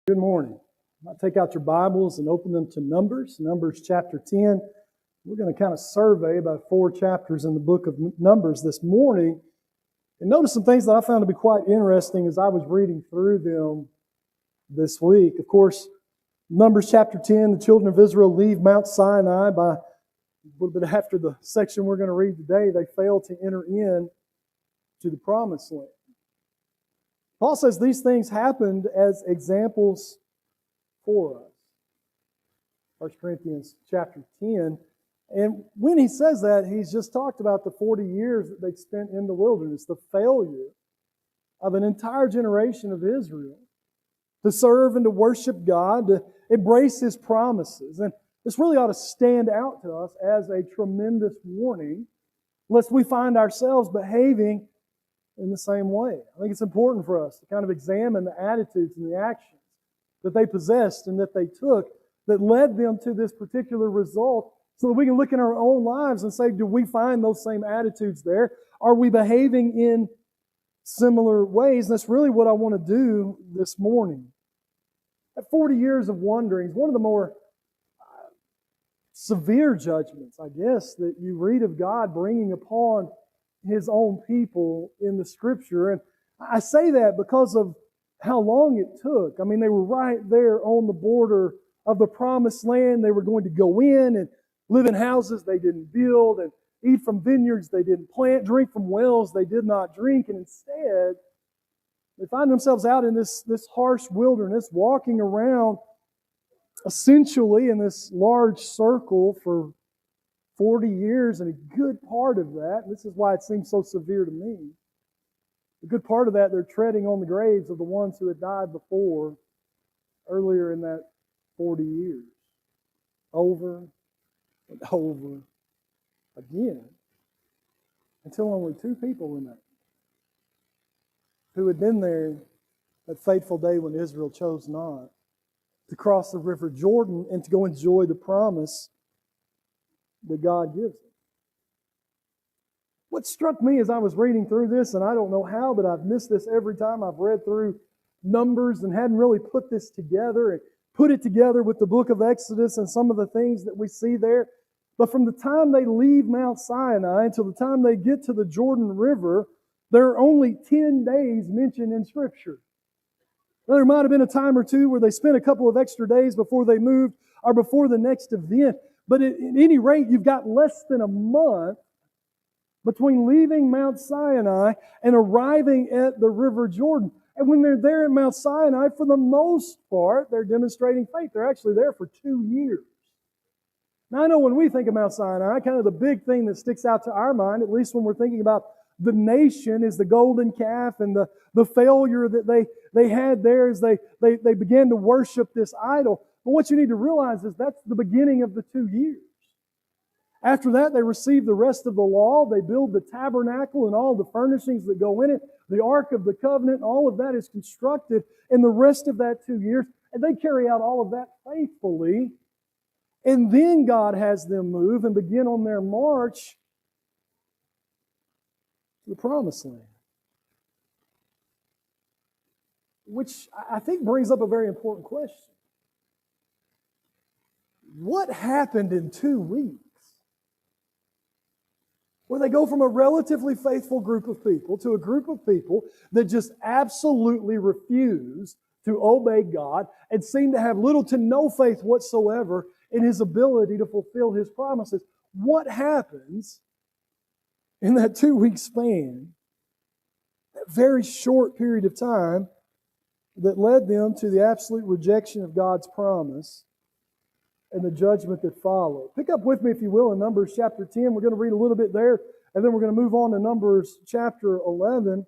Good morning. Take out your Bibles and open them to Numbers chapter 10. We're going to kind of survey about 4 chapters in the book of Numbers this morning. And notice some things that I found to be quite interesting as I was reading through them this week. Of course, Numbers chapter 10, the children of Israel leave Mount Sinai by a little bit after the section we're going to read today. They fail to enter in to the promised land. Paul says these things happened as examples for us. 1 Corinthians chapter 10. And when he says that, he's just talked about the 40 years that they'd spent in the wilderness, the failure of an entire generation of Israel to serve and to worship God, to embrace His promises. And this really ought to stand out to us as a tremendous warning, lest we find ourselves behaving in the same way. I think it's important for us to kind of examine the attitudes and the actions that they possessed and that they took that led them to this particular result, so that we can look in our own lives and say, do we find those same attitudes there? Are we behaving in similar ways? And that's really what I want to do this morning. At 40 years of wanderings, one of the more severe judgments, I guess, that you read of God bringing upon His own people in the Scripture. And I say that because of how long it took. I mean, they were right there on the border of the promised land. They were going to go in and live in houses they didn't build, and eat from vineyards they didn't plant, drink from wells they did not drink. And instead, they find themselves out in this harsh wilderness, walking around essentially in this large circle for 40 years, and a good part of that, and this is why it seems so severe to me, a good part of that, they're treading on the graves of the ones who had died before, earlier in that 40 years. Over and over again, until only 2 people remained, who had been there that fateful day when Israel chose not to cross the river Jordan and to go enjoy the promise that God gives them. What struck me as I was reading through this, and I don't know how, but I've missed this every time I've read through Numbers and hadn't really put this together and put it together with the book of Exodus and some of the things that we see there. But from the time they leave Mount Sinai until the time they get to the Jordan River, there are only 10 days mentioned in Scripture. Now, there might have been a time or two where they spent a couple of extra days before they moved or before the next event. But at any rate, you've got less than a month between leaving Mount Sinai and arriving at the River Jordan. And when they're there at Mount Sinai, for the most part, they're demonstrating faith. They're actually there for 2 years. Now, I know when we think of Mount Sinai, kind of the big thing that sticks out to our mind, at least when we're thinking about the nation, is the golden calf and the failure that they had there as they began to worship this idol. But what you need to realize is that's the beginning of the 2 years. After that, they receive the rest of the law. They build the tabernacle and all the furnishings that go in it. The Ark of the Covenant, all of that is constructed in the rest of that 2 years. And they carry out all of that faithfully. And then God has them move and begin on their march to the Promised Land. Which I think brings up a very important question. What happened in 2 weeks? Where they go from a relatively faithful group of people to a group of people that just absolutely refuse to obey God and seem to have little to no faith whatsoever in His ability to fulfill His promises. What happens in that 2-week span, that very short period of time that led them to the absolute rejection of God's promise and the judgment that followed? Pick up with me, if you will, in Numbers chapter 10. We're going to read a little bit there, and then we're going to move on to Numbers chapter 11.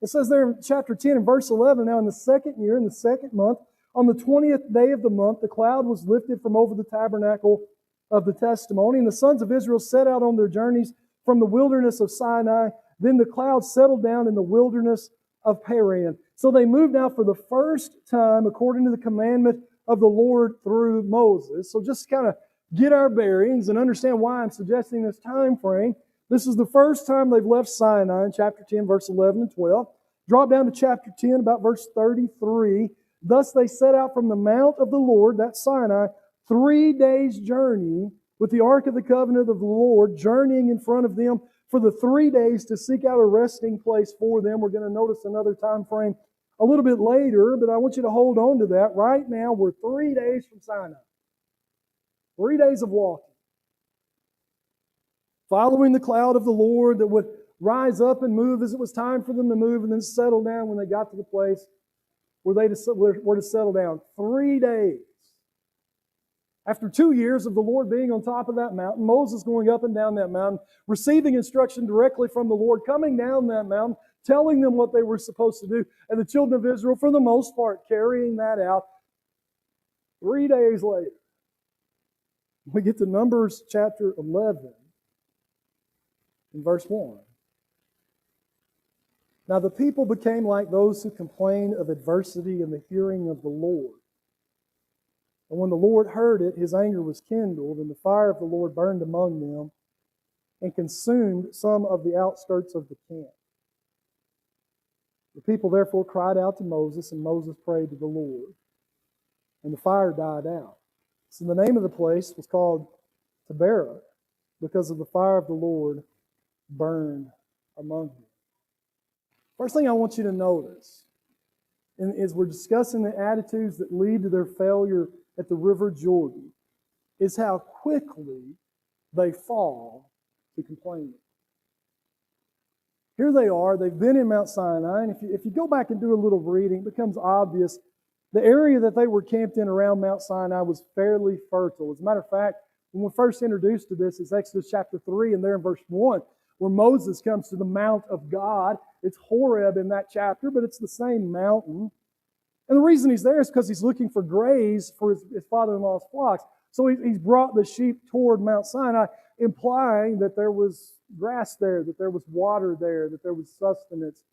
It says there in chapter 10 and verse 11, now in the 2nd year, in the 2nd month, on the 20th day of the month, the cloud was lifted from over the tabernacle of the testimony, and the sons of Israel set out on their journeys from the wilderness of Sinai. Then the cloud settled down in the wilderness of Paran. So they moved out for the first time according to the commandment of the Lord through Moses. So just kind of get our bearings and understand why I'm suggesting this time frame. This is the first time they've left Sinai in chapter 10, verse 11 and 12. Drop down to chapter 10, about verse 33. Thus they set out from the mount of the Lord, that's Sinai, 3 days' journey, with the ark of the covenant of the Lord journeying in front of them for the 3 days to seek out a resting place for them. We're going to notice another time frame a little bit later, but I want you to hold on to that. Right now, we're 3 days from Sinai. 3 days of walking. Following the cloud of the Lord that would rise up and move as it was time for them to move, and then settle down when they got to the place where they were to settle down. 3 days. After 2 years of the Lord being on top of that mountain, Moses going up and down that mountain, receiving instruction directly from the Lord, coming down that mountain, telling them what they were supposed to do, and the children of Israel, for the most part, carrying that out. 3 days later, we get to Numbers chapter 11, in verse 1. Now the people became like those who complain of adversity in the hearing of the Lord. And when the Lord heard it, his anger was kindled, and the fire of the Lord burned among them and consumed some of the outskirts of the camp. The people therefore cried out to Moses, and Moses prayed to the Lord. And the fire died out. So the name of the place was called Taberah, because of the fire of the Lord burned among them. First thing I want you to notice, as we're discussing the attitudes that lead to their failure at the River Jordan, is how quickly they fall to complaining. Here they are, they've been in Mount Sinai, and if you go back and do a little reading, it becomes obvious the area that they were camped in around Mount Sinai was fairly fertile. As a matter of fact, when we're first introduced to this, it's Exodus chapter 3, and there in verse 1, where Moses comes to the Mount of God. It's Horeb in that chapter, but it's the same mountain. And the reason he's there is because he's looking for graze for his father-in-law's flocks. So he's brought the sheep toward Mount Sinai, implying that there was grass there, that there was water there, that there was sustenance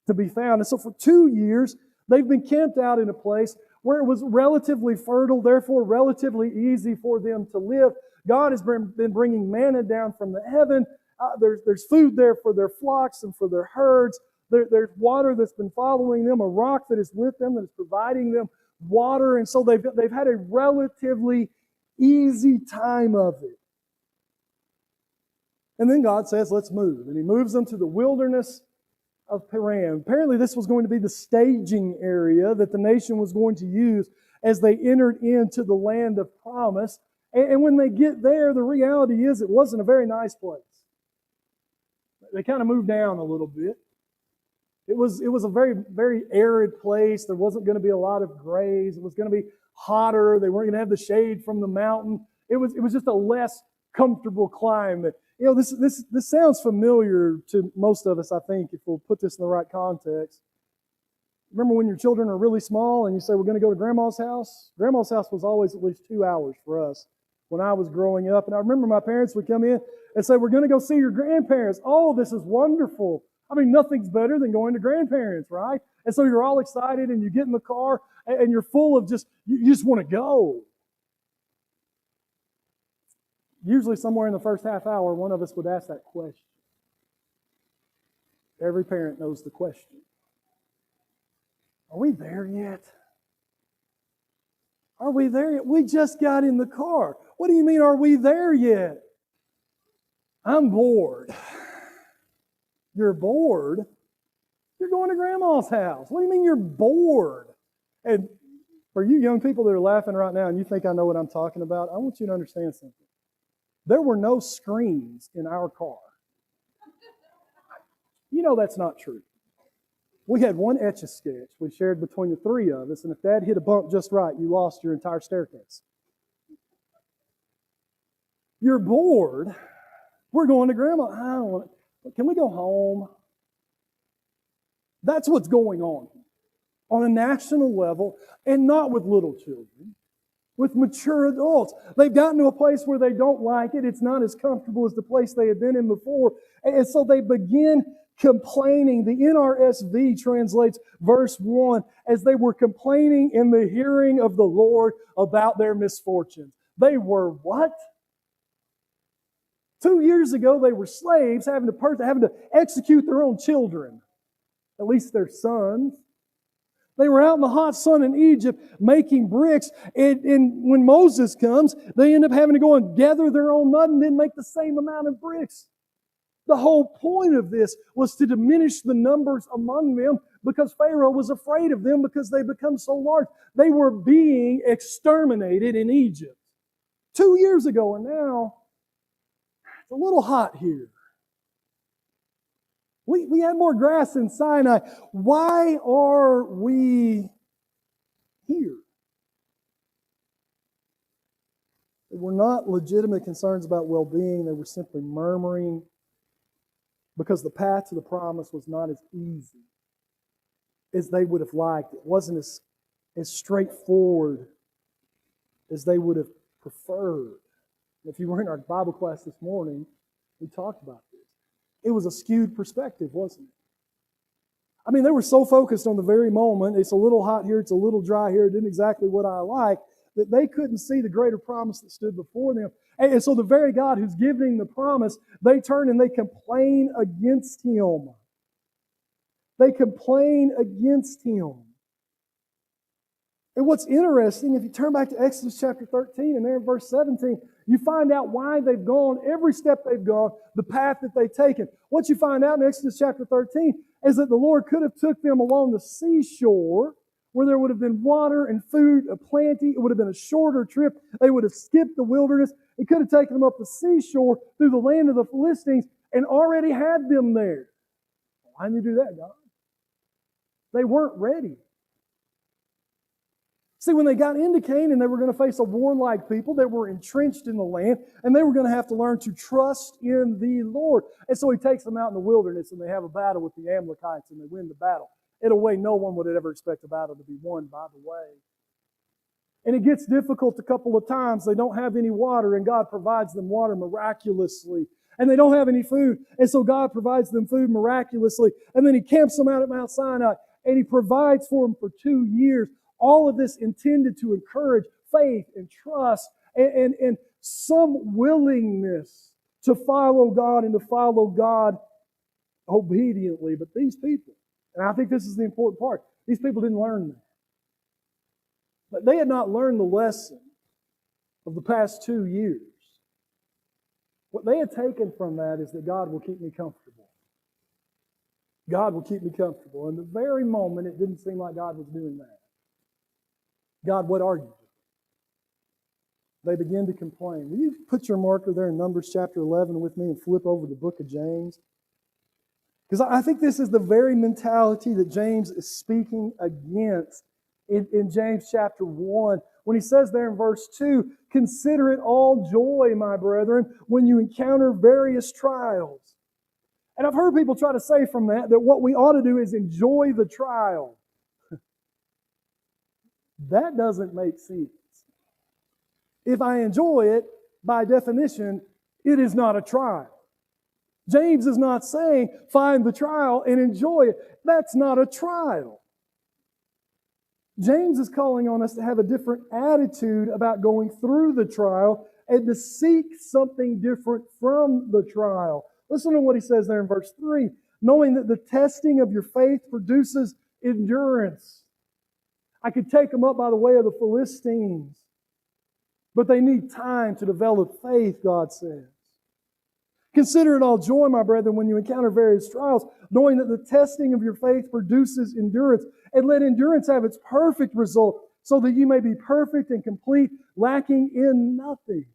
to be found. And so for 2 years, they've been camped out in a place where it was relatively fertile, therefore relatively easy for them to live. God has been bringing manna down from the heaven. There's food there for their flocks and for their herds. There's water that's been following them, a rock that is with them, that is providing them water. And so they've had a relatively easy time of it. And then God says, let's move. And he moves them to the wilderness of Paran. Apparently this was going to be the staging area that the nation was going to use as they entered into the land of promise. And when they get there, the reality is it wasn't a very nice place. They kind of moved down a little bit. It was a very, very arid place. There wasn't going to be a lot of graze. It was going to be hotter. They weren't going to have the shade from the mountain. It was just a less comfortable climate. You know, this sounds familiar to most of us, I think, if we'll put this in the right context. Remember when your children are really small and you say, we're going to go to Grandma's house? Grandma's house was always at least 2 hours for us when I was growing up. And I remember my parents would come in and say, we're going to go see your grandparents. Oh, this is wonderful. I mean, nothing's better than going to grandparents, right? And so you're all excited and you get in the car and you're full of you just want to go. Usually somewhere in the first half hour, one of us would ask that question. Every parent knows the question. Are we there yet? Are we there yet? We just got in the car. What do you mean, are we there yet? I'm bored. You're bored? You're going to Grandma's house. What do you mean you're bored? And for you young people that are laughing right now and you think I know what I'm talking about, I want you to understand something. There were no screens in our car. You know that's not true. We had one Etch-a-Sketch we shared between the three of us, and if Dad hit a bump just right, you lost your entire staircase. You're bored. We're going to Grandma. I don't want to. Can we go home? That's what's going on a national level, and not with little children, with mature adults. They've gotten to a place where they don't like it. It's not as comfortable as the place they had been in before. And so they begin complaining. The NRSV translates verse 1 as they were complaining in the hearing of the Lord about their misfortunes. They were what? 2 years ago, they were slaves having to execute their own children, at least their sons. They were out in the hot sun in Egypt making bricks. And when Moses comes, they end up having to go and gather their own mud and then make the same amount of bricks. The whole point of this was to diminish the numbers among them because Pharaoh was afraid of them because they become so large. They were being exterminated in Egypt 2 years ago, and now it's a little hot here. We had more grass in Sinai. Why are we here? They were not legitimate concerns about well-being. They were simply murmuring because the path to the promise was not as easy as they would have liked. It wasn't as straightforward as they would have preferred. If you were in our Bible class this morning, we talked about this. It was a skewed perspective, wasn't it? I mean, they were so focused on the very moment, it's a little hot here, it's a little dry here, it isn't exactly what I like, that they couldn't see the greater promise that stood before them. And so the very God who's giving the promise, they turn and they complain against Him. They complain against Him. And what's interesting, if you turn back to Exodus chapter 13 and there in verse 17, you find out why they've gone, every step they've gone, the path that they've taken. What you find out in Exodus chapter 13 is that the Lord could have took them along the seashore where there would have been water and food aplenty. It would have been a shorter trip. They would have skipped the wilderness. He could have taken them up the seashore through the land of the Philistines and already had them there. Why didn't you do that, God? They weren't ready. See, when they got into Canaan, they were going to face a warlike people that were entrenched in the land, and they were going to have to learn to trust in the Lord. And so He takes them out in the wilderness, and they have a battle with the Amalekites, and they win the battle in a way no one would ever expect a battle to be won, by the way. And it gets difficult a couple of times. They don't have any water, and God provides them water miraculously. And they don't have any food, and so God provides them food miraculously. And then He camps them out at Mount Sinai, and He provides for them for 2 years. All of this intended to encourage faith and trust and some willingness to follow God and to follow God obediently. But these people, and I think this is the important part, these people didn't learn that. But they had not learned the lesson of the past 2 years. What they had taken from that is that God will keep me comfortable. God will keep me comfortable. And the very moment it didn't seem like God was doing that, God, what are you doing? They begin to complain. Will you put your marker there in Numbers chapter 11 with me and flip over the book of James? Because I think this is the very mentality that James is speaking against in James chapter 1. When he says there in verse 2, consider it all joy, my brethren, when you encounter various trials. And I've heard people try to say from that what we ought to do is enjoy the trial. That doesn't make sense. If I enjoy it, by definition, it is not a trial. James is not saying find the trial and enjoy it. That's not a trial. James is calling on us to have a different attitude about going through the trial and to seek something different from the trial. Listen to what he says there in verse 3. Knowing that the testing of your faith produces endurance. I could take them up by the way of the Philistines. But they need time to develop faith, God says. Consider it all joy, my brethren, when you encounter various trials, knowing that the testing of your faith produces endurance. And let endurance have its perfect result, so that you may be perfect and complete, lacking in nothing.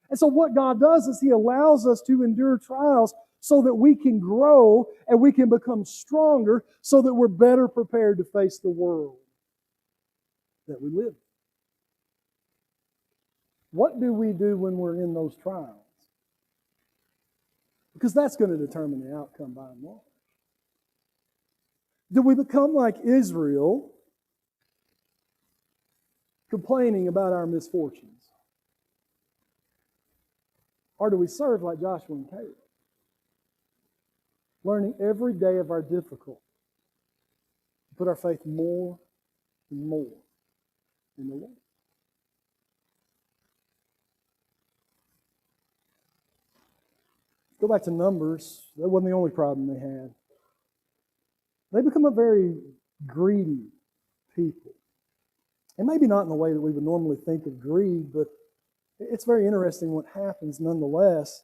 And so what God does is He allows us to endure trials so that we can grow and we can become stronger so that we're better prepared to face the world that we live in. What do we do when we're in those trials? Because that's going to determine the outcome by and large. Do we become like Israel, complaining about our misfortunes? Or do we serve like Joshua and Caleb, learning every day of our difficulty to put our faith more and more in the Lord? Go back to Numbers. That wasn't the only problem they had. They become a very greedy people. And maybe not in the way that we would normally think of greed, but it's very interesting what happens nonetheless.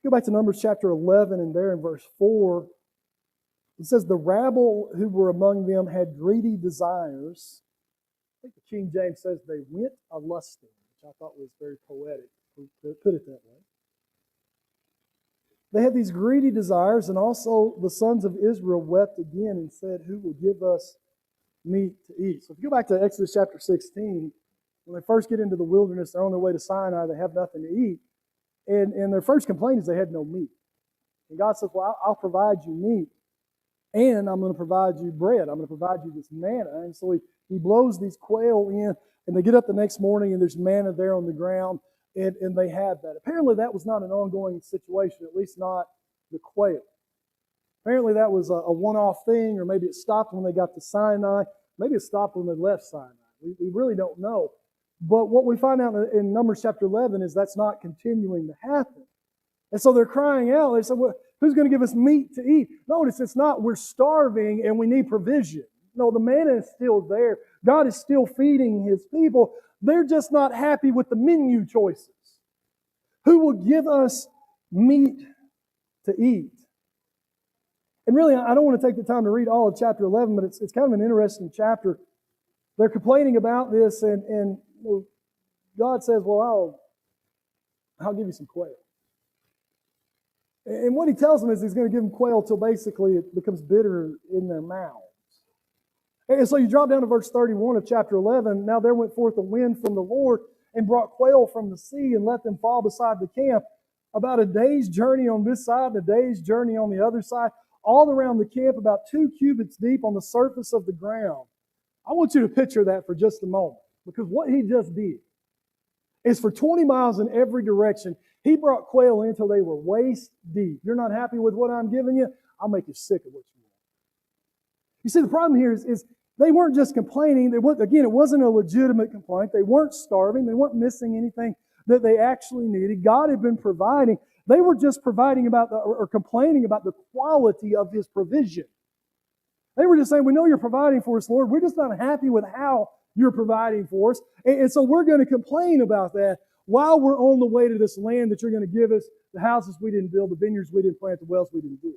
Go back to Numbers chapter 11, and there in verse 4, it says, the rabble who were among them had greedy desires. I think the King James says they went a-lusting, which I thought was very poetic, to put it that way. They had these greedy desires, and also the sons of Israel wept again and said, who will give us meat to eat? So if you go back to Exodus chapter 16, when they first get into the wilderness, they're on their way to Sinai, they have nothing to eat. And their first complaint is they had no meat. And God says, well, I'll provide you meat, and I'm going to provide you bread. I'm going to provide you this manna. And so he blows these quail in, and they get up the next morning, and there's manna there on the ground, and they have that. Apparently that was not an ongoing situation, at least not the quail. Apparently that was a one-off thing, or maybe it stopped when they got to Sinai. Maybe it stopped when they left Sinai. We really don't know. But what we find out in Numbers chapter 11 is that's not continuing to happen. And so they're crying out. They said, well, who's going to give us meat to eat? Notice it's not we're starving and we need provision. No, the manna is still there. God is still feeding His people. They're just not happy with the menu choices. Who will give us meat to eat? And really, I don't want to take the time to read all of chapter 11, but it's kind of an interesting chapter. They're complaining about this, and God says, well, I'll give you some quail. And what He tells them is He's going to give them quail till basically it becomes bitter in their mouths. And so you drop down to verse 31 of chapter 11. Now there went forth a wind from the Lord and brought quail from the sea and let them fall beside the camp, about a day's journey on this side and a day's journey on the other side, all around the camp, about 2 cubits deep on the surface of the ground. I want you to picture that for just a moment, because what He just did is for 20 miles in every direction, He brought quail in until they were waist deep. You're not happy with what I'm giving you? I'll make you sick of what you want. You see, the problem here is they weren't just complaining. It wasn't a legitimate complaint. They weren't starving. They weren't missing anything that they actually needed. God had been providing. They were just providing or complaining about the quality of His provision. They were just saying, we know you're providing for us, Lord. We're just not happy with how you're providing for us. And so we're going to complain about that while we're on the way to this land that you're going to give us, the houses we didn't build, the vineyards we didn't plant, the wells we didn't dig.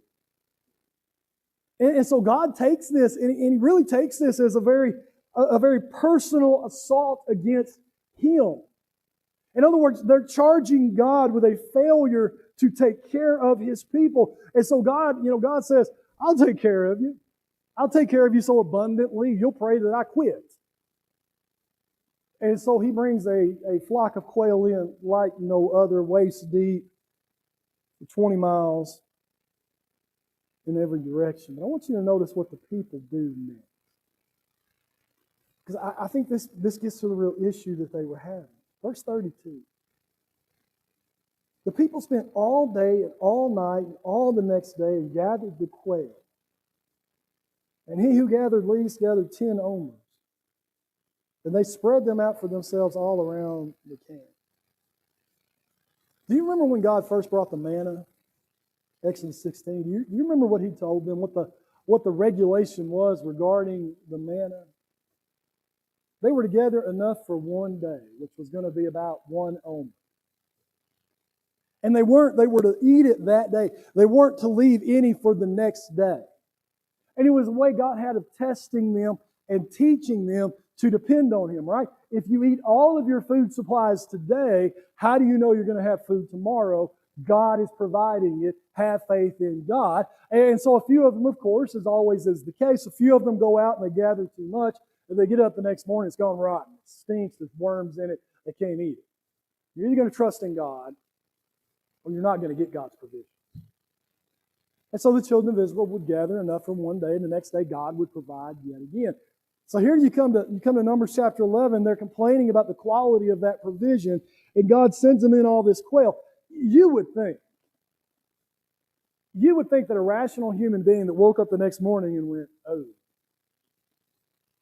And so God takes this, and He really takes this as a very personal assault against Him. In other words, they're charging God with a failure to take care of His people. And so God says, I'll take care of you. I'll take care of you so abundantly, you'll pray that I quit. And so He brings a flock of quail in like no other, waist deep, for 20 miles in every direction. But I want you to notice what the people do next. Because I think this gets to the real issue that they were having. Verse 32. The people spent all day and all night and all the next day and gathered the quail. And he who gathered least gathered 10 omers. And they spread them out for themselves all around the camp. Do you remember when God first brought the manna? Exodus 16. Do you remember what He told them, what the regulation was regarding the manna? They were together enough for one day, which was going to be about 1 omer. And they were to eat it that day. They weren't to leave any for the next day. And it was a way God had of testing them and teaching them to depend on Him, right? If you eat all of your food supplies today, how do you know you're going to have food tomorrow? God is providing it. Have faith in God. And so a few of them, of course, as always is the case, a few of them go out and they gather too much, and they get up the next morning, it's gone rotten. It stinks, there's worms in it, they can't eat it. You're either going to trust in God, or you're not going to get God's provision. And so the children of Israel would gather enough from one day, and the next day God would provide yet again. So here you come to Numbers chapter 11, they're complaining about the quality of that provision, and God sends them in all this quail. You would think that a rational human being that woke up the next morning and went, oh,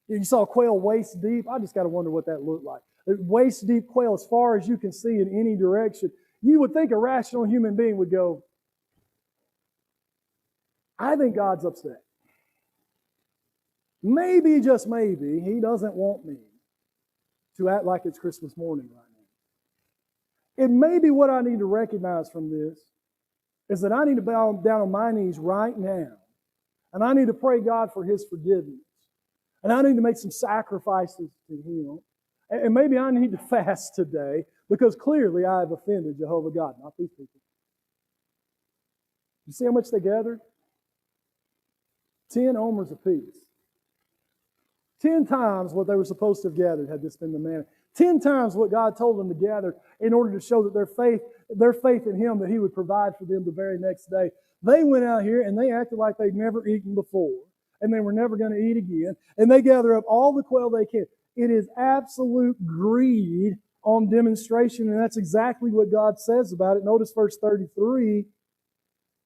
you saw quail waist deep. I just got to wonder what that looked like. Waist deep quail as far as you can see in any direction. You would think a rational human being would go, I think God's upset. maybe, just maybe, He doesn't want me to act like it's Christmas morning right now. It may be what I need to recognize from this is that I need to bow down on my knees right now, and I need to pray God for His forgiveness, and I need to make some sacrifices to Him, and maybe I need to fast today because clearly I have offended Jehovah God, not these people. You see how much they gathered? 10 omers apiece. 10 times what they were supposed to have gathered had this been the manner. 10 times what God told them to gather in order to show that their faith in Him, that He would provide for them the very next day. They went out here and they acted like they'd never eaten before and they were never going to eat again. And they gather up all the quail they can. It is absolute greed on demonstration, and that's exactly what God says about it. Notice verse 33.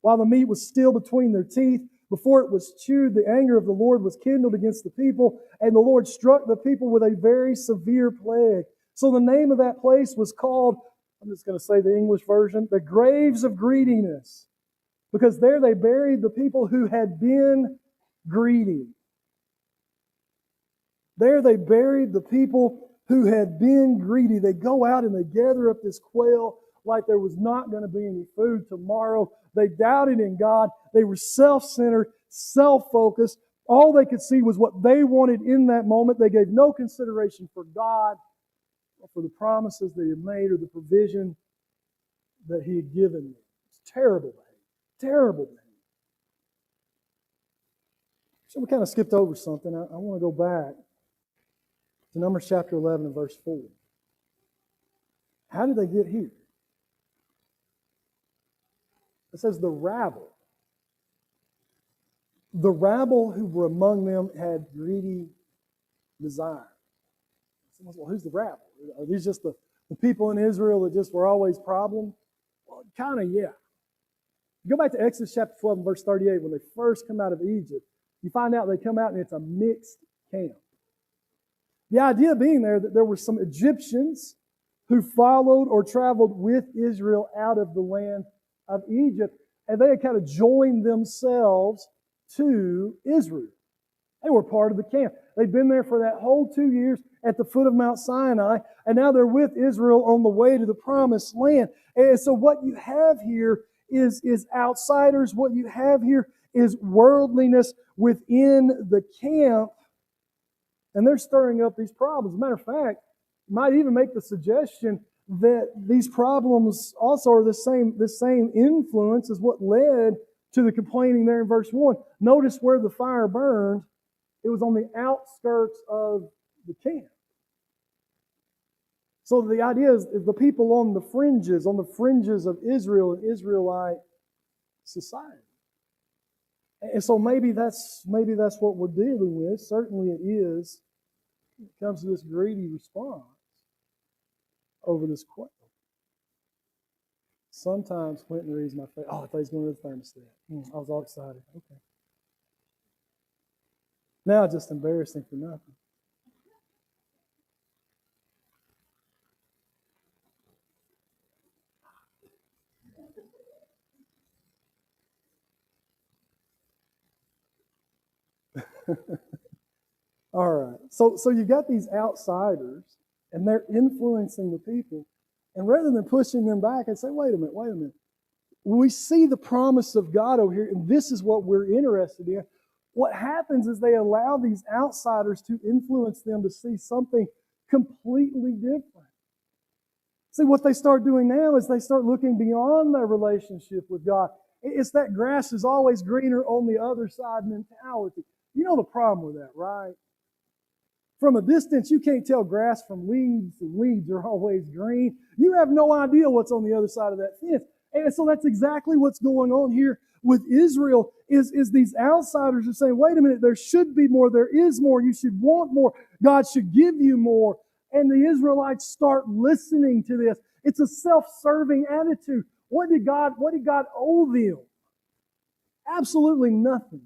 While the meat was still between their teeth, before it was chewed, the anger of the Lord was kindled against the people, and the Lord struck the people with a very severe plague. So the name of that place was called, I'm just going to say the English version, the graves of greediness, because there they buried the people who had been greedy. There they buried the people who had been greedy. They go out and they gather up this quail like there was not going to be any food tomorrow. They doubted in God. They were self-centered, self-focused. All they could see was what they wanted in that moment. They gave no consideration for God or for the promises that He had made or the provision that He had given them. It's terrible behavior. Terrible behavior. So we kind of skipped over something. I want to go back to Numbers chapter 11 and verse 4. How did they get here? It says the rabble. The rabble who were among them had greedy desire. Someone says, well, who's the rabble? Are these just the people in Israel that just were always problems? Well, kind of, yeah. Go back to Exodus chapter 12 and verse 38. When they first come out of Egypt, you find out they come out and it's a mixed camp. The idea being there that there were some Egyptians who followed or traveled with Israel out of the land of Egypt, and they had kind of joined themselves to Israel. They were part of the camp. They'd been there for that whole 2 years at the foot of Mount Sinai, and now they're with Israel on the way to the promised land. And so what you have here is outsiders. What you have here is worldliness within the camp, and they're stirring up these problems. As a matter of fact, you might even make the suggestion that these problems also are the same influence as what led to the complaining there in verse 1. Notice where the fire burned. It was on the outskirts of the camp. So the idea is the people on the fringes of Israel and Israelite society. And so maybe that's what we're dealing with. Certainly it is. It comes to this greedy response over this quail. Sometimes Quentin reads my face. Oh, I thought he was going to the thermostat. I was all excited. Okay. Now just embarrassing for nothing. All right. So you've got these outsiders, and they're influencing the people. And rather than pushing them back and say, wait a minute. We see the promise of God over here, and this is what we're interested in. What happens is they allow these outsiders to influence them to see something completely different. See, what they start doing now is they start looking beyond their relationship with God. It's that grass is always greener on the other side mentality. You know the problem with that, right? From a distance, you can't tell grass from weeds, and weeds are always green. You have no idea what's on the other side of that fence. And so that's exactly what's going on here with Israel, is these outsiders are saying, wait a minute, there should be more, there is more, you should want more, God should give you more. And the Israelites start listening to this. It's a self-serving attitude. What did God owe them? Absolutely nothing.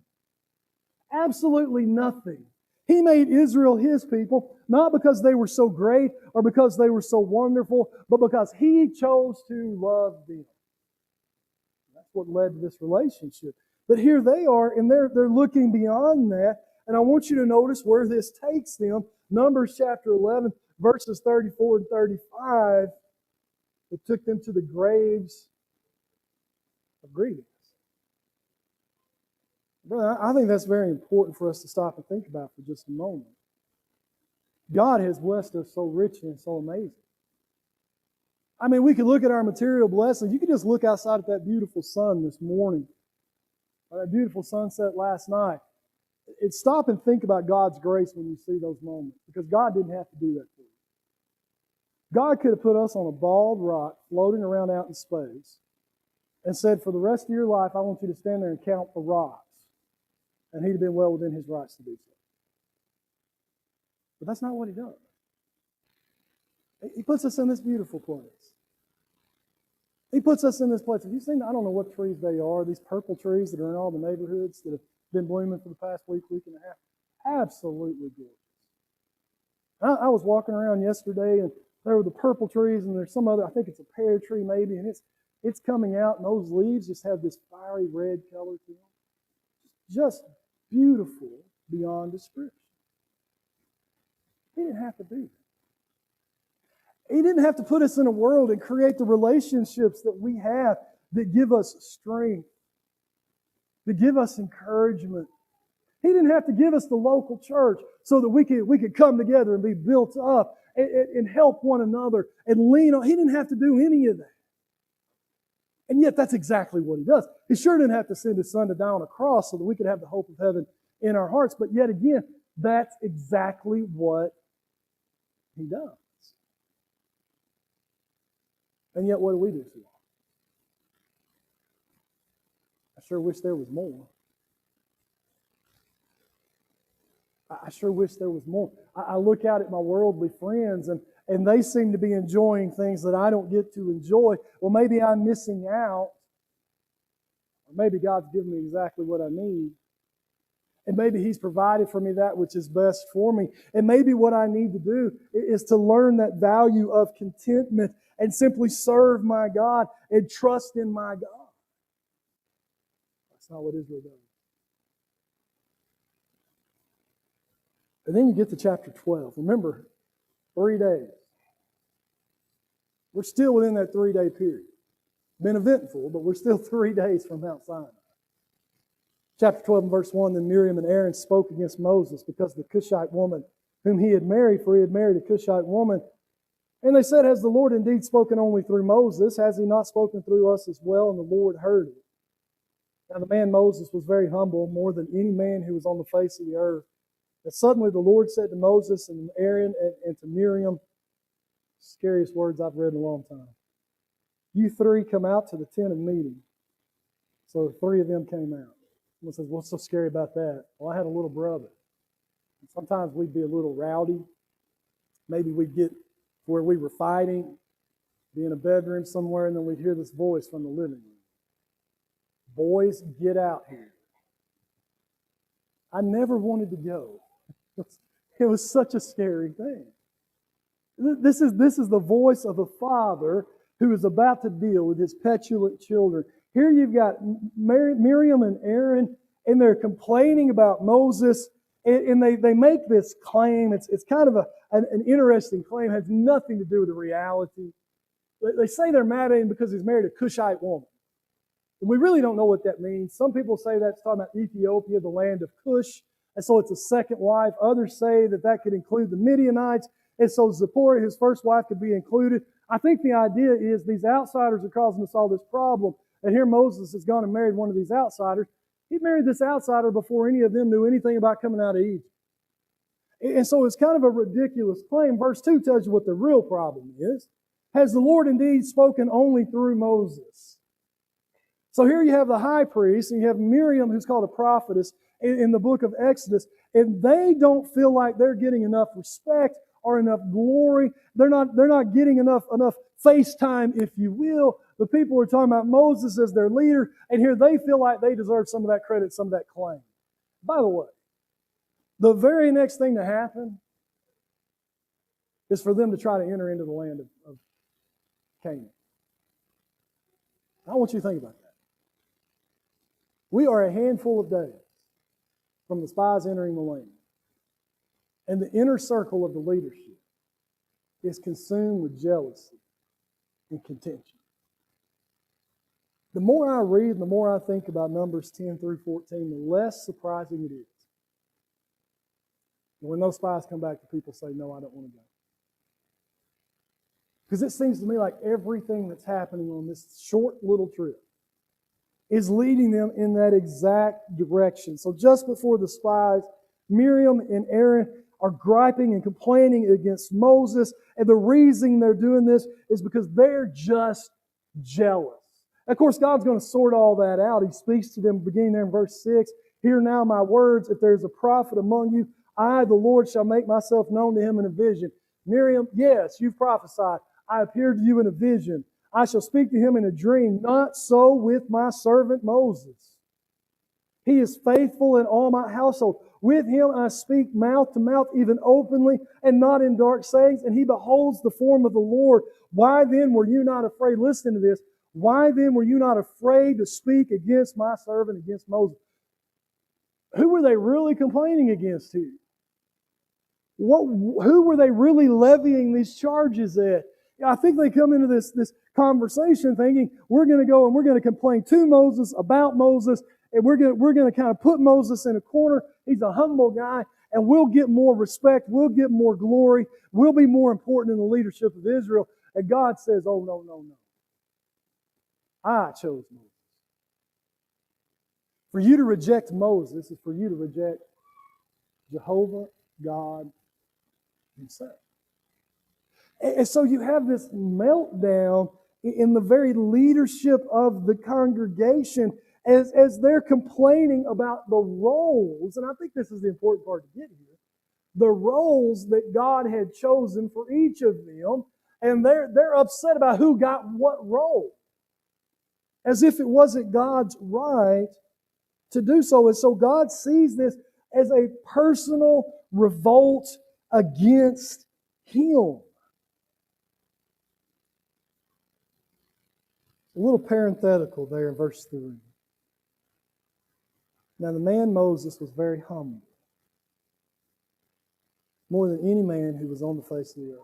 Absolutely nothing. He made Israel His people, not because they were so great or because they were so wonderful, but because He chose to love them. That's what led to this relationship. But here they are, and they're looking beyond that, And I want you to notice where this takes them. Numbers chapter 11, verses 34 and 35. It took them to the graves of greetings. Brother, I think that's very important for us to stop and think about for just a moment. God has blessed us so richly and so amazing. I mean, we could look at our material blessings. You could just look outside at that beautiful sun this morning, or that beautiful sunset last night. Stop and think about God's grace when you see those moments, because God didn't have to do that for you. God could have put us on a bald rock floating around out in space and said, for the rest of your life, I want you to stand there and count the rocks. And he'd have been well within his rights to do so. But that's not what he does. He puts us in this beautiful place. He puts us in this place. Have you seen, I don't know what trees they are, these purple trees that are in all the neighborhoods that have been blooming for the past week and a half? Absolutely gorgeous. I was walking around yesterday, and there were the purple trees, and there's some other, I think it's a pear tree maybe, and it's coming out, and those leaves just have this fiery red color to them. Just beautiful beyond description. He didn't have to do that. He didn't have to put us in a world and create the relationships that we have that give us strength, that give us encouragement. He didn't have to give us the local church so that we could come together and be built up and help one another and lean on. He didn't have to do any of that. And yet that's exactly what he does. He sure didn't have to send his son to die on a cross so that we could have the hope of heaven in our hearts. But yet again, that's exactly what he does. And yet what do we do so often? I sure wish there was more. I sure wish there was more. I look out at my worldly friends and they seem to be enjoying things that I don't get to enjoy. Well, maybe I'm missing out. Or maybe God's given me exactly what I need. And maybe He's provided for me that which is best for me. And maybe what I need to do is to learn that value of contentment and simply serve my God and trust in my God. That's not what Israel does. And then you get to chapter 12. Remember, 3 days. We're still within that 3-day period. Been eventful, but we're still 3 days from Mount Sinai. Chapter 12 and verse 1, then Miriam and Aaron spoke against Moses because the Cushite woman whom he had married, for he had married a Cushite woman. And they said, has the Lord indeed spoken only through Moses? Has He not spoken through us as well? And the Lord heard it. Now the man Moses was very humble, more than any man who was on the face of the earth. And suddenly the Lord said to Moses and Aaron and to Miriam, scariest words I've read in a long time. You three come out to the tent of meeting. So the 3 of them came out. Someone says, what's so scary about that? Well, I had a little brother. And sometimes we'd be a little rowdy. Maybe we'd get where we were fighting, be in a bedroom somewhere, and then we'd hear this voice from the living room. Boys, get out here. I never wanted to go. It was such a scary thing. This is the voice of a father who is about to deal with his petulant children. Here you've got Miriam and Aaron, and they're complaining about Moses, and they make this claim. It's kind of an interesting claim. It has nothing to do with the reality. They say they're mad at him because he's married a Cushite woman. And we really don't know what that means. Some people say that's talking about Ethiopia, the land of Cush, and so it's a second wife. Others say that could include the Midianites, and so Zipporah, his first wife, could be included. I think the idea is these outsiders are causing us all this problem. And here Moses has gone and married one of these outsiders. He married this outsider before any of them knew anything about coming out of Egypt. And so it's kind of a ridiculous claim. Verse 2 tells you what the real problem is. Has the Lord indeed spoken only through Moses? So here you have the high priest, and you have Miriam, who's called a prophetess, in the book of Exodus, and they don't feel like they're getting enough respect or enough glory. They're not getting enough face time, if you will. The people are talking about Moses as their leader, and here they feel like they deserve some of that credit, some of that claim. By the way, the very next thing to happen is for them to try to enter into the land of Canaan. I want you to think about that. We are a handful of days from the spies entering the land. And the inner circle of the leadership is consumed with jealousy and contention. The more I read and the more I think about Numbers 10 through 14, the less surprising it is. And when those spies come back, the people say, no, I don't want to go. Because it seems to me like everything that's happening on this short little trip is leading them in that exact direction. So just before the spies, Miriam and Aaron are griping and complaining against Moses. And the reason they're doing this is because they're just jealous. Of course, God's going to sort all that out. He speaks to them beginning there in verse 6. Hear now my words. If there's a prophet among you, I, the Lord, shall make myself known to him in a vision. Miriam, yes, you've prophesied. I appeared to you in a vision. I shall speak to him in a dream. Not so with my servant Moses. He is faithful in all my household. With him I speak mouth to mouth, even openly, and not in dark sayings. And he beholds the form of the Lord. Why then were you not afraid? Listen to this. Why then were you not afraid to speak against my servant, against Moses? Who were they really complaining against here? Who were they really levying these charges at? I think they come into this conversation thinking, we're going to go and we're going to complain to Moses about Moses, and we're going to kind of put Moses in a corner. He's a humble guy, and we'll get more respect. We'll get more glory. We'll be more important in the leadership of Israel. And God says, oh, no, no, no. I chose Moses. For you to reject Moses is for you to reject Jehovah, God himself. And so you have this meltdown in the very leadership of the congregation as they're complaining about the roles, and I think this is the important part to get here, the roles that God had chosen for each of them, and they're upset about who got what role, as if it wasn't God's right to do so. And so God sees this as a personal revolt against Him. A little parenthetical there in verse 3. Now the man Moses was very humble, more than any man who was on the face of the earth.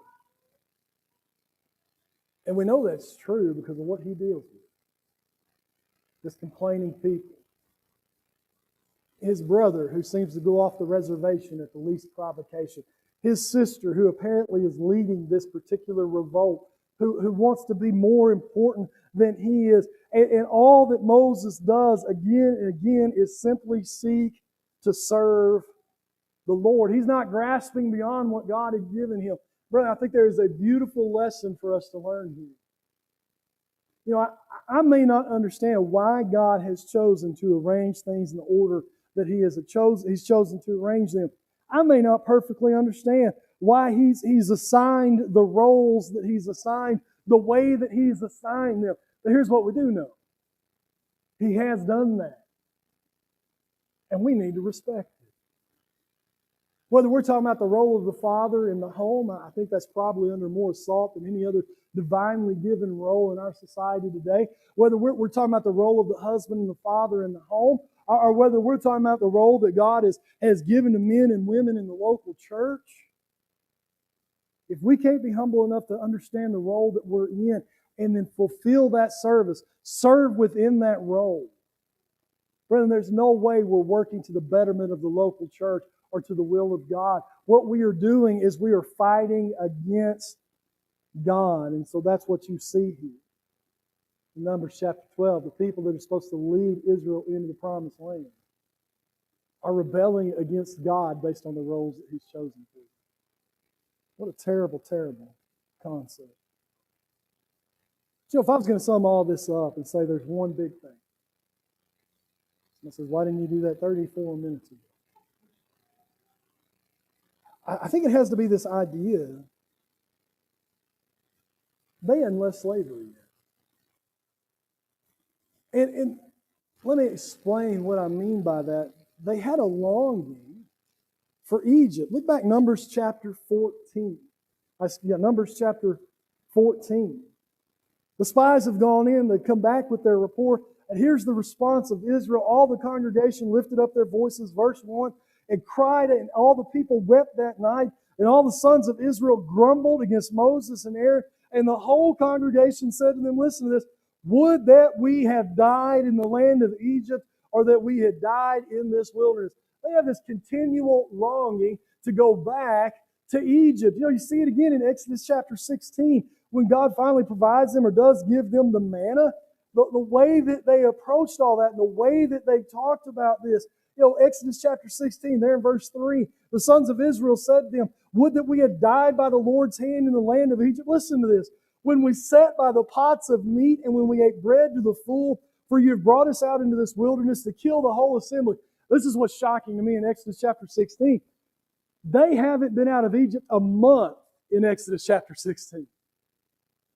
And we know that's true because of what he deals with. This complaining people. His brother, who seems to go off the reservation at the least provocation. His sister, who apparently is leading this particular revolt, who wants to be more important than he is. And all that Moses does again and again is simply seek to serve the Lord. He's not grasping beyond what God had given him. Brother, I think there is a beautiful lesson for us to learn here. You know, I may not understand why God has chosen to arrange things in the order that He's chosen to arrange them. I may not perfectly understand why He's assigned the roles that He's assigned the way that He's assigned them. But here's what we do know. He has done that. And we need to respect it. Whether we're talking about the role of the father in the home, I think that's probably under more assault than any other divinely given role in our society today. Whether we're talking about the role of the husband and the father in the home, or whether we're talking about the role that God has given to men and women in the local church, if we can't be humble enough to understand the role that we're in and then fulfill that service, serve within that role, brethren, there's no way we're working to the betterment of the local church or to the will of God. What we are doing is we are fighting against God. And so that's what you see here. In Numbers chapter 12, the people that are supposed to lead Israel into the promised land are rebelling against God based on the roles that He's chosen for them. What a terrible, terrible concept. You know, if I was going to sum all this up and say there's one big thing, someone says, why didn't you do that 34 minutes ago? I think it has to be this idea. They hadn't left slavery yet. And let me explain what I mean by that. They had a longing for Egypt. Look back, Numbers chapter 14. Numbers chapter 14. The spies have gone in, they've come back with their report, And here's the response of Israel. All the congregation lifted up their voices, verse 1, and cried, and all the people wept that night. And all the sons of Israel grumbled against Moses and Aaron. And the whole congregation said to them, listen to this, would that we had died in the land of Egypt, or that we had died in this wilderness. They have this continual longing to go back to Egypt. You see it again in Exodus chapter 16, when God finally provides them or does give them the manna. The way that they approached all that, and the way that they talked about this. Exodus chapter 16, there in verse 3, the sons of Israel said to them, would that we had died by the Lord's hand in the land of Egypt. Listen to this. When we sat by the pots of meat, and when we ate bread to the full, for you have brought us out into this wilderness to kill the whole assembly. This is what's shocking to me in Exodus chapter 16. They haven't been out of Egypt a month in Exodus chapter 16.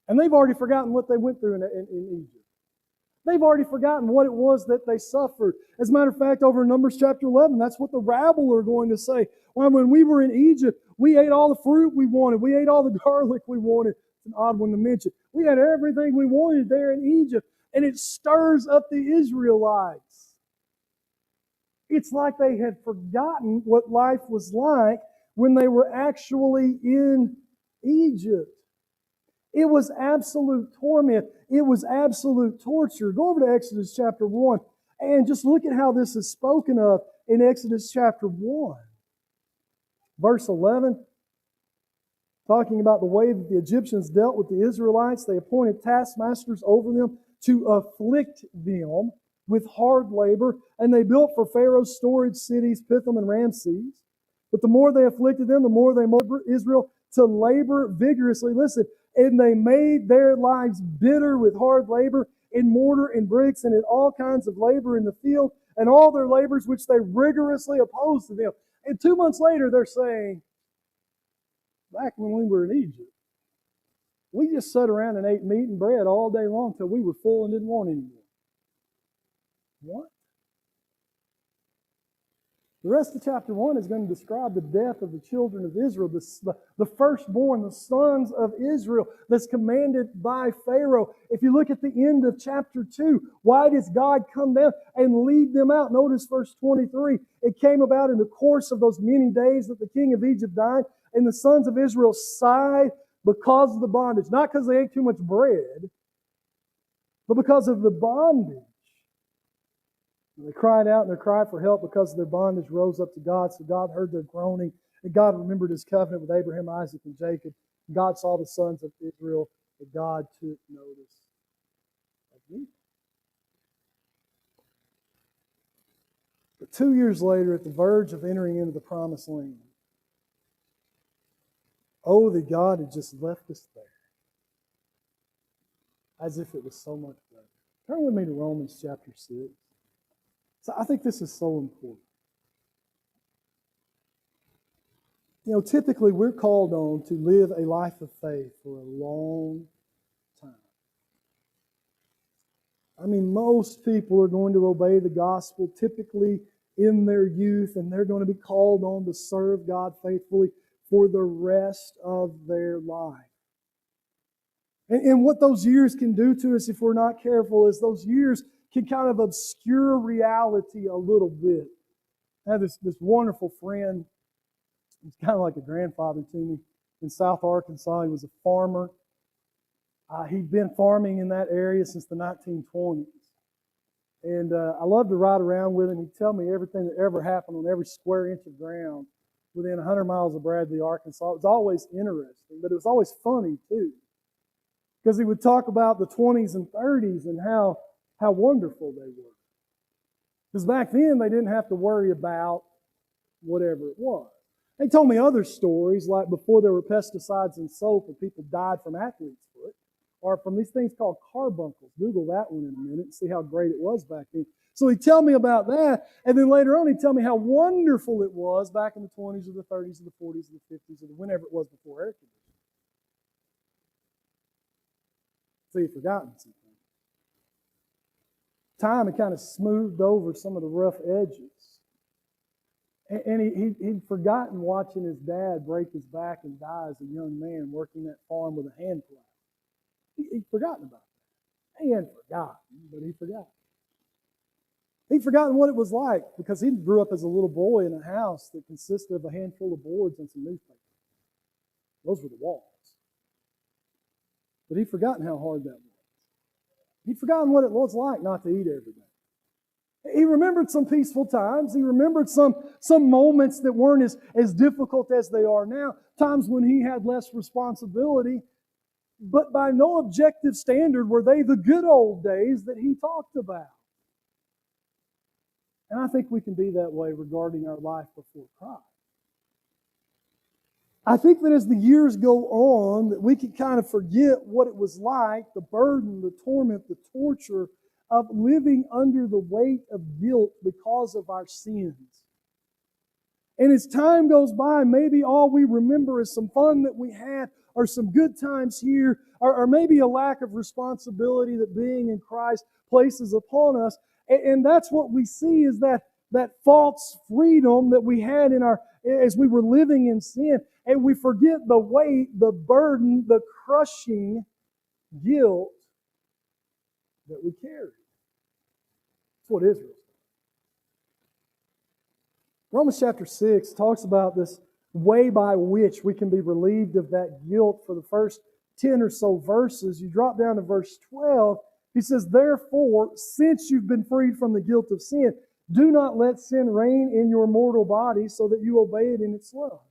And they've already forgotten what they went through in Egypt. They've already forgotten what it was that they suffered. As a matter of fact, over in Numbers chapter 11, that's what the rabble are going to say. Well, when we were in Egypt, we ate all the fruit we wanted. We ate all the garlic we wanted. It's an odd one to mention. We had everything we wanted there in Egypt. And it stirs up the Israelites. It's like they had forgotten what life was like when they were actually in Egypt. It was absolute torment. It was absolute torture. Go over to Exodus chapter 1 and just look at how this is spoken of in Exodus chapter 1. Verse 11, talking about the way that the Egyptians dealt with the Israelites. They appointed taskmasters over them to afflict them with hard labor, and they built for Pharaoh's storage cities, Pithom and Ramses. But the more they afflicted them, the more they motivated Israel to labor vigorously. Listen, and they made their lives bitter with hard labor in mortar and bricks and in all kinds of labor in the field, and all their labors which they rigorously opposed to them. And 2 months later, they're saying, back when we were in Egypt, we just sat around and ate meat and bread all day long till we were full and didn't want any more. What? The rest of chapter 1 is going to describe the death of the children of Israel, the firstborn, the sons of Israel, that's commanded by Pharaoh. If you look at the end of chapter 2, why does God come down and lead them out? Notice verse 23. It came about in the course of those many days that the king of Egypt died, and the sons of Israel sighed because of the bondage. Not because they ate too much bread, but because of the bondage. And they cried out, and their cry for help because of their bondage rose up to God. So God heard their groaning, and God remembered His covenant with Abraham, Isaac, and Jacob. And God saw the sons of Israel, and God took notice of them. But 2 years later, at the verge of entering into the promised land, oh, that God had just left us there, as if it was so much better. Turn with me to Romans chapter 6. So I think this is so important. Typically we're called on to live a life of faith for a long time. I mean, most people are going to obey the gospel typically in their youth, and they're going to be called on to serve God faithfully for the rest of their life. And what those years can do to us if we're not careful is those years can kind of obscure reality a little bit. I had this wonderful friend. He's kind of like a grandfather to me in South Arkansas. He was a farmer. He'd been farming in that area since the 1920s. And I loved to ride around with him. He'd tell me everything that ever happened on every square inch of ground within 100 miles of Bradley, Arkansas. It was always interesting, but it was always funny too. Because he would talk about the 20s and 30s and how wonderful they were. Because back then, they didn't have to worry about whatever it was. They told me other stories, like before there were pesticides and soap and people died from athlete's foot, or from these things called carbuncles. Google that one in a minute and see how great it was back then. So he'd tell me about that, and then later on he'd tell me how wonderful it was back in the 20s or the 30s or the 40s or the 50s or whenever it was before air conditioning. So he'd forgotten something. Time had kind of smoothed over some of the rough edges. And he'd forgotten watching his dad break his back and die as a young man working that farm with a hand plow. He'd forgotten about that. He hadn't forgotten, but he forgot. He'd forgotten what it was like because he grew up as a little boy in a house that consisted of a handful of boards and some newspapers. Those were the walls. But he'd forgotten how hard that was. He'd forgotten what it was like not to eat every day. He remembered some peaceful times. He remembered some moments that weren't as difficult as they are now. Times when he had less responsibility. But by no objective standard were they the good old days that he talked about. And I think we can be that way regarding our life before Christ. I think that as the years go on, that we can kind of forget what it was like, the burden, the torment, the torture of living under the weight of guilt because of our sins. And as time goes by, maybe all we remember is some fun that we had, or some good times here, or maybe a lack of responsibility that being in Christ places upon us. And that's what we see, is that false freedom that we had as we were living in sin. And we forget the weight, the burden, the crushing guilt that we carry. That's what Israel is. Romans chapter 6 talks about this way by which we can be relieved of that guilt for the first 10 or so verses. You drop down to verse 12. He says, "Therefore, since you've been freed from the guilt of sin, do not let sin reign in your mortal body so that you obey it in its lusts.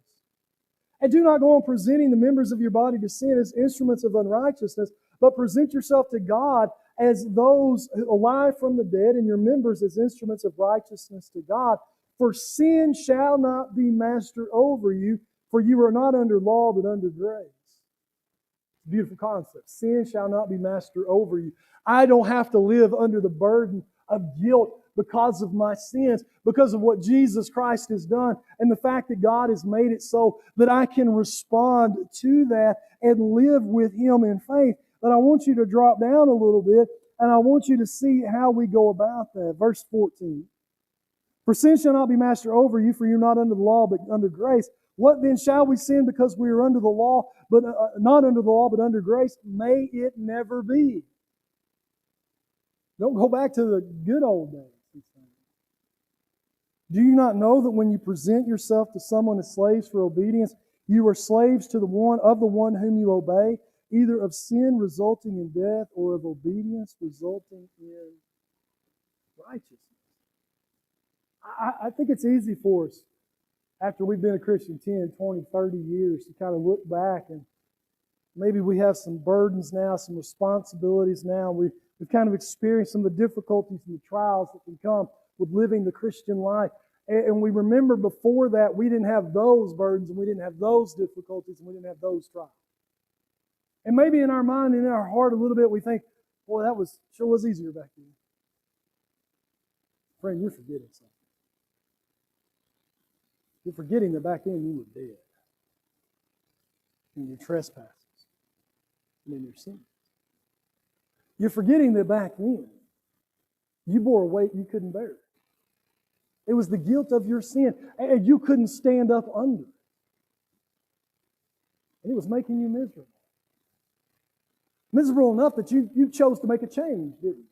And do not go on presenting the members of your body to sin as instruments of unrighteousness, but present yourself to God as those alive from the dead, and your members as instruments of righteousness to God. For sin shall not be master over you, for you are not under law, but under grace." It's a beautiful concept. Sin shall not be master over you. I don't have to live under the burden of guilt because of my sins, because of what Jesus Christ has done, and the fact that God has made it so that I can respond to that and live with Him in faith. But I want you to drop down a little bit, and I want you to see how we go about that. Verse 14. "For sin shall not be master over you, for you are not under the law, but under grace. What then shall we sin because we are under the law, but not under the law, but under grace? May it never be." Don't go back to the good old days. "Do you not know that when you present yourself to someone as slaves for obedience, you are slaves to the one whom you obey, either of sin resulting in death or of obedience resulting in righteousness?" I think it's easy for us, after we've been a Christian 10, 20, 30 years, to kind of look back, and maybe we have some burdens now, some responsibilities now. We've kind of experienced some of the difficulties and the trials that can come with living the Christian life. And we remember before that we didn't have those burdens, and we didn't have those difficulties, and we didn't have those trials. And maybe in our mind and in our heart a little bit we think, boy, that sure was easier back then. Friend, you're forgetting something. You're forgetting that back then you were dead in your trespasses and in your sins. You're forgetting that back then you bore a weight you couldn't bear. It was the guilt of your sin, and you couldn't stand up under it. And it was making you miserable. Miserable enough that you chose to make a change, didn't you?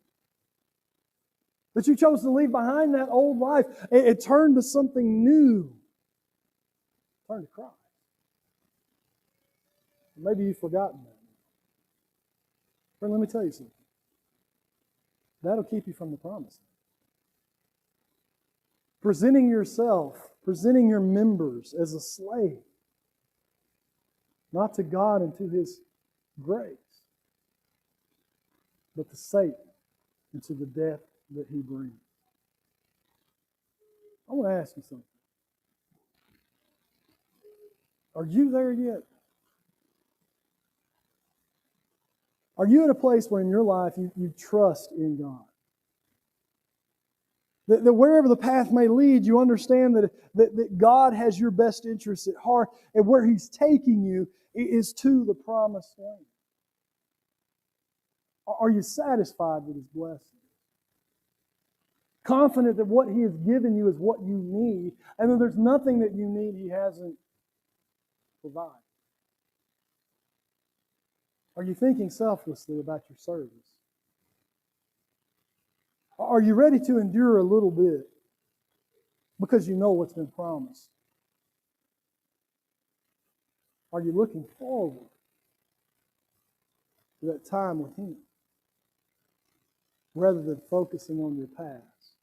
That you chose to leave behind that old life and turn to something new. Turn to Christ. Maybe you've forgotten that. Friend, let me tell you something. That'll keep you from the promise. Presenting yourself, presenting your members as a slave, not to God and to His grace, but to Satan and to the death that he brings. I want to ask you something. Are you there yet? Are you in a place where in your life you trust in God? That wherever the path may lead, you understand that God has your best interests at heart, and where He's taking you is to the promised land. Are you satisfied with His blessing? Confident that what He has given you is what you need, and that there's nothing that you need He hasn't provided? Are you thinking selflessly about your service? Are you ready to endure a little bit because you know what's been promised? Are you looking forward to that time with Him rather than focusing on your past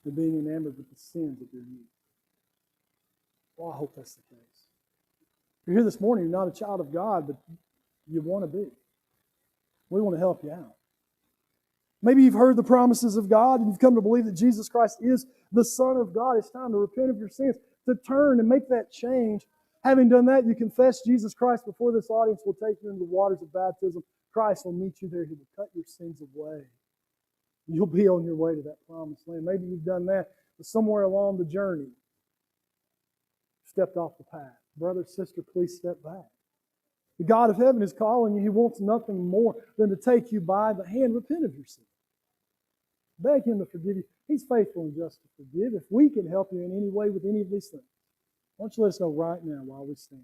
and being enamored with the sins of your youth? Well, I hope that's the case. If you're here this morning, you're not a child of God, but you want to be. We want to help you out. Maybe you've heard the promises of God and you've come to believe that Jesus Christ is the Son of God. It's time to repent of your sins, to turn and make that change. Having done that, you confess Jesus Christ before this audience will take you into the waters of baptism. Christ will meet you there. He will cut your sins away. You'll be on your way to that promised land. Maybe you've done that, but somewhere along the journey, stepped off the path. Brother, sister, please step back. The God of heaven is calling you. He wants nothing more than to take you by the hand. Repent of your sin. Beg Him to forgive you. He's faithful and just to forgive. If we can help you in any way with any of these things, why don't you let us know right now while we stand.